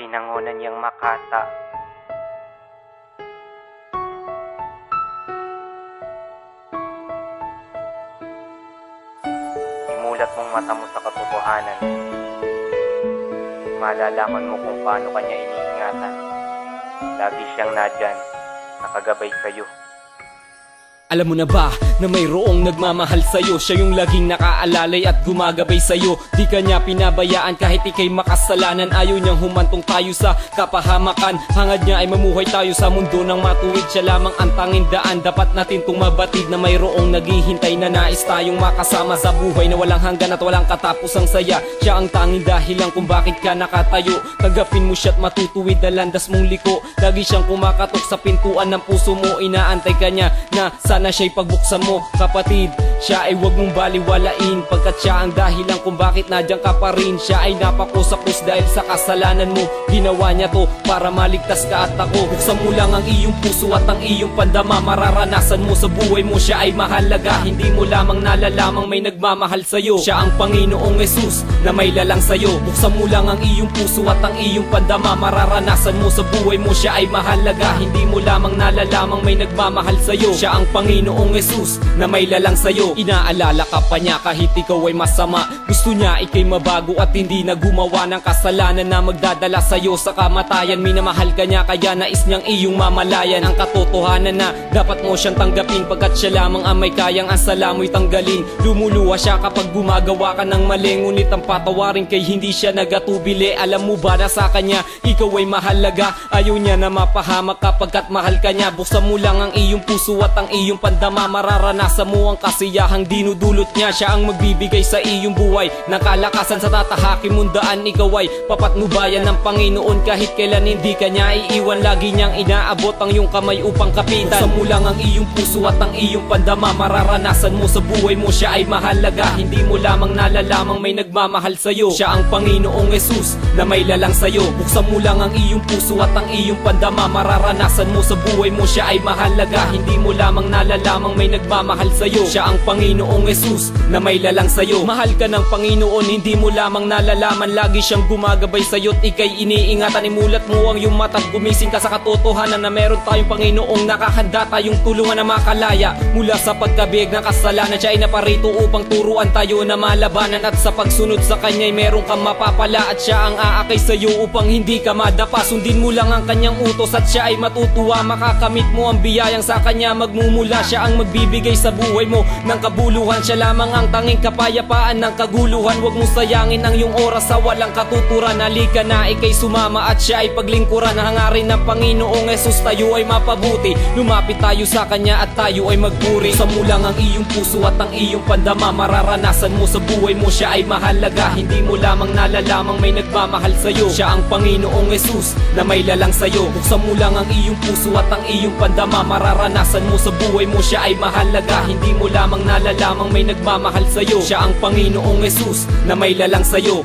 pinangunan niyang makata. Imulat mong mata mo sa katotohanan. Malalaman mo kung paano kanya iniingatan. Lagi siyang nandyan, nakagabay sa'yo. Alam mo na ba na mayroong nagmamahal sa'yo? Siya yung laging nakaalalay at gumagabay sa'yo. Di ka niya pinabayaan kahit ikay makasalanan. Ayaw niyang humantong tayo sa kapahamakan. Hangad niya ay mamuhay tayo sa mundo ng matuwid. Siya lamang ang tanging daan. Dapat natin tong mabatid na mayroong naghihintay na nais tayong makasama sa buhay na walang hanggan at walang katapusang saya. Siya ang tanging dahilan kung bakit ka nakatayo. Tanggapin mo siya't matutuwid na landas mong liko. Lagi siyang kumakatok sa pintuan ng puso mo. Inaantay ka niya na sana siya'y pagbuksan mo. Kapatid, siya ay huwag mong baliwalain, pagkat siya ang dahilan kung bakit nadyan ka pa rin. Siya ay napakusapos dahil sa kasalanan mo. Ginawa niya to para maligtas ka at ako. Buksan mo lang ang iyong puso at ang iyong pandama. Mararanasan mo sa buhay mo siya ay mahalaga. Hindi mo lamang nalalamang may nagmamahal sa'yo. Siya ang Panginoong Jesus na may lalang sa'yo. Buksan mo lang ang iyong puso at ang iyong pandama. Mararanasan mo sa buhay mo siya ay mahalaga. Hindi mo lamang nalalamang may nagmamahal sa'yo. Siya ang Panginoong Jesus na may lalang sa'yo. Inaalala ka pa niya kahit ikaw ay masama. Gusto niya ikay mabago at hindi na gumawa ng kasalanan na magdadala sa'yo sa kamatayan. Minamahal ka niya kaya nais niyang iyong mamalayan. Ang katotohanan na dapat mo siyang tanggapin, pagkat siya lamang ang may kayang ang sala mo'y tanggalin. Lumuluha siya kapag gumagawa ka ng mali, ngunit ang patawarin kay hindi siya nagatubili. Alam mo ba na sa kanya ikaw ay mahalaga? Ayaw niya na mapahamak kapagkat mahal ka niya. Buksan mo lang ang iyong puso at ang iyong pandama. Mararanasan mo ang kasiyahang dinudulot niya. Siya ang magbibigay sa iyong buhay ng kalakasan sa tatahakin mong daan. Ikaw ay papatnubayan ng Panginoon kahit kailan hindi ka niya iiwan. Lagi niyang inaabot ang iyong kamay upang kapitan. Buksan mo lang ang iyong puso at ang iyong pandama. Mararanasan mo sa buhay mo siya ay mahalaga. Hindi mo lamang nalalamang may nagmamahal sa'yo. Siya ang Panginoong Jesus na may lalang sa'yo. Buksan mo lang ang iyong puso at ang iyong pandama. Mararanasan mo sa buhay mo siya ay mahalaga. Hindi mo lamang nalalamang may nagmamahal sa'yo. Siya ang Panginoong Jesus na may lalang sa'yo. Mahal ka ng Panginoon, hindi mo lamang nalalaman. Lagi siyang gumagabay sa'yo't ikay iniingatan. Imulat mo ang iyong mata't gumising ka sa katotohanan na meron tayong Panginoong nakahanda tayong tulungan na makalaya mula sa pagkabiag ng kasalanan. Siya ay naparito upang turuan tayo na malabanan, at sa pagsunod sa kanya'y meron kang mapapala. At siya ang aakay sa'yo upang hindi ka madapa. Sundin mo lang ang kanyang utos at siya ay matutuwa. Makakamit mo ang biyayang sa kanya magmumula. Siya ang magbibigay sa buhay mo ng kabuluhan. Siya lamang ang tanging kapayapaan ng kaguluhan. Huwag mong sayangin ang iyong oras sa walang katuturan. Halika na ikay sumama at siya ay paglingkuran. Hangarin ng Panginoong Jesus tayo ay mapabuti. Lumapit tayo sa kanya at tayo ay magpuri. Buksan mo lang ang iyong puso at ang iyong pandama. Mararanasan mo sa buhay mo siya ay mahalaga. Hindi mo lamang nalalamang may nagmamahal sa'yo. Siya ang Panginoong Jesus na may lalang sa'yo. Buksan mo lang ang iyong puso at ang iyong pandama. Mararanasan mo sa buhay mo siya ay mahalaga. Hindi mo lamang nalalamang may nagmamahal sa'yo. Siya ang Panginoong Jesus na may lalang sa'yo.